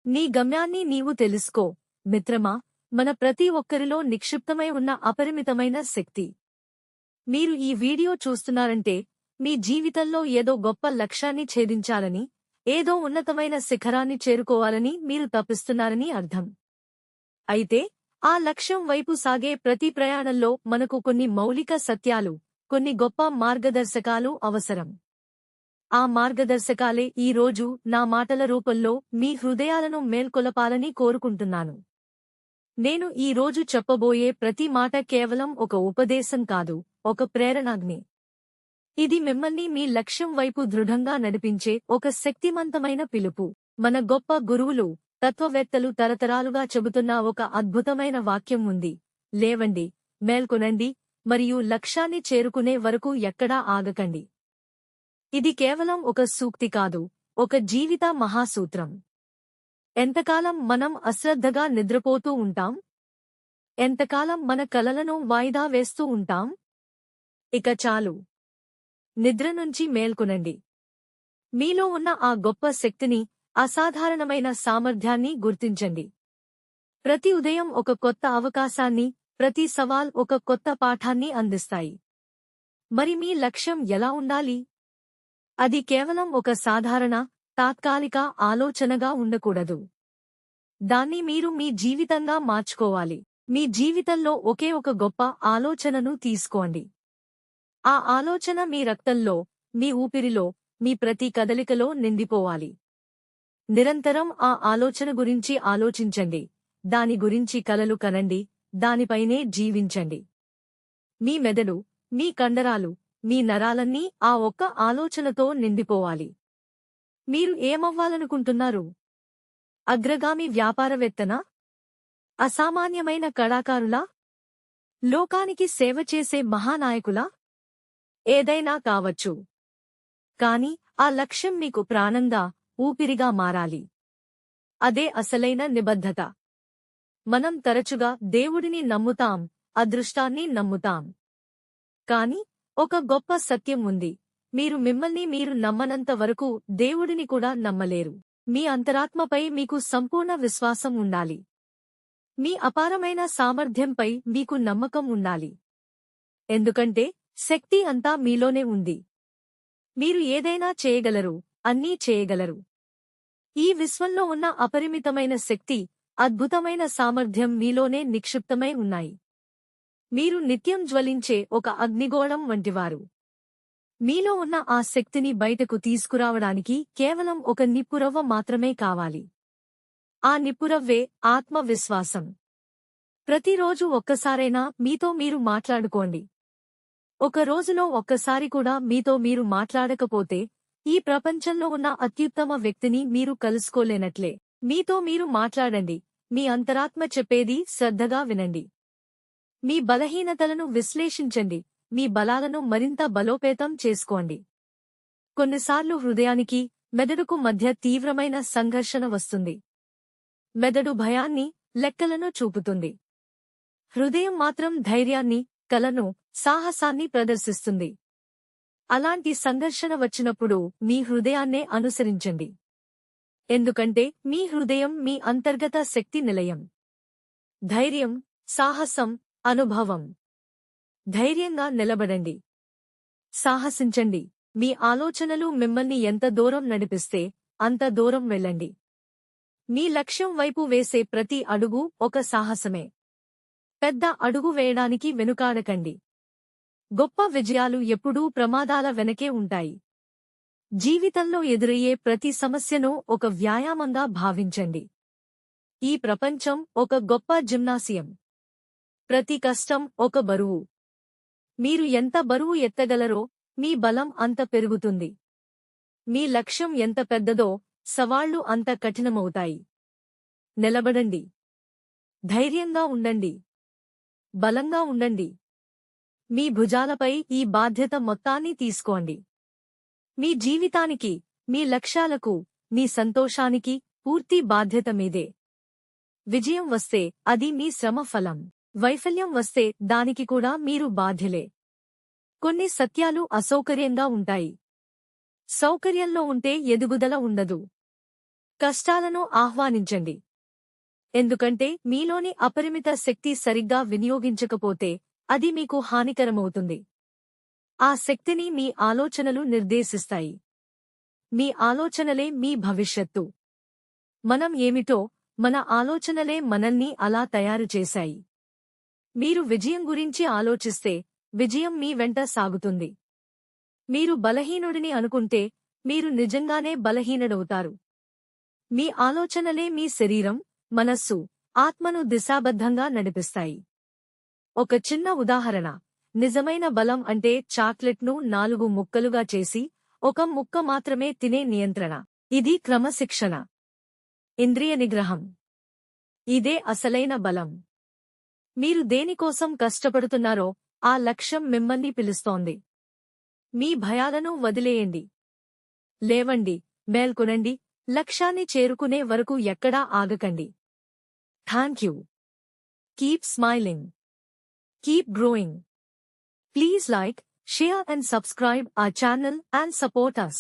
నీ గమ్యాన్ని నీవు తెలుసుకో మిత్రమా. మన ప్రతి ఒక్కరిలో నిక్షిప్తమై ఉన్న అపరిమితమైన శక్తి. మీరు ఈ వీడియో చూస్తున్నారంటే మీ జీవితంలో ఏదో గొప్ప లక్ష్యాన్ని ఛేదించాలని, ఏదో ఉన్నతమైన శిఖరాన్ని చేరుకోవాలని మీరు తపిస్తున్నారని అర్థం. అయితే ఆ లక్ష్యం వైపు సాగే ప్రతి ప్రయాణంలో మనకు కొన్ని మౌలిక సత్యాలు, కొన్ని గొప్ప మార్గదర్శకాలు అవసరం. ఆ మార్గదర్శకాలే ఈ రోజు నా మాటల రూపంలో మీ హృదయాలను మేల్కొలపాలని కోరుకుంటున్నాను. నేను ఈ రోజు చెప్పబోయే ప్రతి మాట కేవలం ఒక ఉపదేశం కాదు, ఒక ప్రేరణాగ్ని. ఇది మిమ్మల్ని మీ లక్ష్యం వైపు దృఢంగా నడిపించే ఒక శక్తిమంతమైన పిలుపు. మన గొప్ప గురువులు, తత్వవేత్తలు తరతరాలుగా చెబుతున్న ఒక అద్భుతమైన వాక్యం ఉంది: లేవండి, మేల్కొనండి, మరియు లక్ష్యాన్ని చేరుకునే వరకు ఎక్కడా ఆగకండి. ఇది కేవలం ఒక సూక్తి కాదు, ఒక జీవిత మహాసూత్రం. ఎంతకాలం మనం అశ్రద్ధగా నిద్రపోతూ ఉంటాం? ఎంతకాలం మన కలలను వాయిదా వేస్తూ ఉంటాం? ఇక చాలు. నిద్ర నుంచి మేల్కొనండి. మీలో ఉన్న ఆ గొప్ప శక్తిని, అసాధారణమైన సామర్థ్యాన్ని గుర్తించండి. ప్రతి ఉదయం ఒక కొత్త అవకాశాన్ని, ప్రతి సవాల్ ఒక కొత్త పాఠాన్ని అందిస్తాయి. మరి మీ లక్ష్యం ఎలా ఉండాలి? అది కేవలం ఒక సాధారణ, తాత్కాలిక ఆలోచనగా ఉండకూడదు. దాన్ని మీరు మీ జీవితంగా మార్చుకోవాలి. మీ జీవితంలో ఒకే ఒక గొప్ప ఆలోచనను తీసుకోండి. ఆ ఆలోచన మీ రక్తంలో, మీ ఊపిరిలో, మీ ప్రతి కదలికలో నిండిపోవాలి. నిరంతరం ఆ ఆలోచన గురించి ఆలోచించండి, దాని గురించి కలలు కనండి, దానిపైనే జీవించండి. మీ మెదడు, మీ కండరాలు, మీ నరాలన్నీ ఆ ఒక్క ఆలోచనతో నిండిపోవాలి. మీరు ఏమవ్వాలనుకుంటున్నారు? అగ్రగామి వ్యాపారవేత్తనా? అసామాన్యమైన కళాకారులా? లోకానికి సేవ చేసే మహానాయకులా? ఏదైనా కావచ్చు. కాని ఆ లక్ష్యం మీకు ప్రాణంగా, ఊపిరిగా మారాలి. అదే అసలైన నిబద్ధత. మనం తరచుగా దేవుడిని నమ్ముతాం, అదృష్టాన్ని నమ్ముతాం. కాని ఒక గొప్ప సత్యం ఉంది: మీరు మిమ్మల్ని మీరు నమ్మనంత వరకు దేవుడిని కూడా నమ్మలేరు. మీ అంతరాత్మపై మీకు సంపూర్ణ విశ్వాసం ఉండాలి. మీ అపారమైన సామర్థ్యంపై మీకు నమ్మకం ఉండాలి. ఎందుకంటే శక్తి అంతా మీలోనే ఉంది. మీరు ఏదైనా చేయగలరు, అన్నీ చేయగలరు. ఈ విశ్వంలో ఉన్న అపరిమితమైన శక్తి, అద్భుతమైన సామర్థ్యం మీలోనే నిక్షిప్తమై ఉన్నాయి. మీరు నిత్యం జ్వలించే ఒక అగ్నిగోళం వంటివారు. మీలో ఉన్న ఆ శక్తిని బయటకు తీసుకురావడానికి కేవలం ఒక నిప్పురవ్వ మాత్రమే కావాలి. ఆ నిప్పురవ్వే ఆత్మవిశ్వాసం. ప్రతిరోజు ఒక్కసారైనా మీతో మీరు మాట్లాడుకోండి. ఒక రోజులో ఒక్కసారి కూడా మీతో మీరు మాట్లాడకపోతే ఈ ప్రపంచంలో ఉన్న అత్యుత్తమ వ్యక్తిని మీరు కలుసుకోలేనట్లే. మీతో మీరు మాట్లాడండి. మీ అంతరాత్మ చెప్పేది శ్రద్ధగా వినండి. మీ బలహీనతలను విశ్లేషించండి, మీ బలాలను మరింత బలోపేతం చేసుకోండి. కొన్నిసార్లు హృదయానికి, మెదడుకు మధ్య తీవ్రమైన సంఘర్షణ వస్తుంది. మెదడు భయాన్ని, లెక్కలను చూపుతుంది. హృదయం మాత్రం ధైర్యాన్ని, కలను, సాహసాన్ని ప్రదర్శిస్తుంది. అలాంటి సంఘర్షణ వచ్చినప్పుడు మీ హృదయాన్నే అనుసరించండి. ఎందుకంటే మీ హృదయం మీ అంతర్గత శక్తి నిలయం. ధైర్యం, సాహసం, అనుభవం. ధైర్యంగా నిలబడండి. సాహసించండి. మీ ఆలోచనలు మిమ్మల్ని ఎంత దూరం నడిపిస్తే అంత దూరం వెళ్ళండి. మీ లక్ష్యం వైపు వేసే ప్రతి అడుగు ఒక సాహసమే. పెద్ద అడుగు వేయడానికి వెనుకాడకండి. గొప్ప విజయాలు ఎప్పుడూ ప్రమాదాల వెనకే ఉంటాయి. జీవితంలో ఎదురయ్యే ప్రతి సమస్యను ఒక వ్యాయామంగా భావించండి. ఈ ప్రపంచం ఒక గొప్ప జిమ్నాసియం. ప్రతి కష్టం ఒక బరువు. మీరు ఎంత బరువు ఎత్తగలరో మీ బలం అంత పెరుగుతుంది. మీ లక్ష్యం ఎంత పెద్దదో సవాళ్లు అంత కఠినమవుతాయి. నిలబడండి. ధైర్యంగా ఉండండి. బలంగా ఉండండి. మీ భుజాలపై ఈ బాధ్యత మొత్తాన్ని తీసుకోండి. మీ జీవితానికి, మీ లక్ష్యాలకు, మీ సంతోషానికి పూర్తి బాధ్యత మీదే. విజయం వస్తే అది మీ శ్రమ ఫలం. వైఫల్యం వస్తే దానికి కూడా మీరు బాధ్యులే. కొన్ని సత్యాలు అసౌకర్యంగా ఉంటాయి. సౌకర్యంలో ఉంటే ఎదుగుదల ఉండదు. కష్టాలను ఆహ్వానించండి. ఎందుకంటే మీలోని అపరిమిత శక్తి సరిగ్గా వినియోగించకపోతే అది మీకు హానికరమవుతుంది. ఆ శక్తిని మీ ఆలోచనలు నిర్దేశిస్తాయి. మీ ఆలోచనలే మీ భవిష్యత్తు. మనం ఏమిటో మన ఆలోచనలే మనల్ని అలా తయారు చేశాయి. మీరు విజయం గురించి ఆలోచిస్తే విజయం మీ వెంట సాగుతుంది. మీరు బలహీనుడిని అనుకుంటే మీరు నిజంగానే బలహీనుడవుతారు. మీ ఆలోచనలే మీ శరీరం, మనస్సు, ఆత్మను దిశాబద్ధంగా నడిపిస్తాయి. ఒక చిన్న ఉదాహరణ. నిజమైన బలం అంటే చాక్లెట్ను 4 ముక్కలుగా చేసి ఒక ముక్క మాత్రమే తినే నియంత్రణ. ఇది క్రమశిక్షణ. ఇంద్రియ నిగ్రహం. ఇదే అసలైన బలం. మీరు దేనికోసం కష్టపడుతున్నారో ఆ లక్ష్యం మిమ్మల్ని పిలుస్తోంది. మీ భయాలను వదిలేయండి. లేవండి, మేల్కొనండి, లక్ష్యాన్ని చేరుకునే వరకు ఎక్కడా ఆగకండి. Thank you. Keep smiling. Keep growing. Please like, share and subscribe our channel and support us.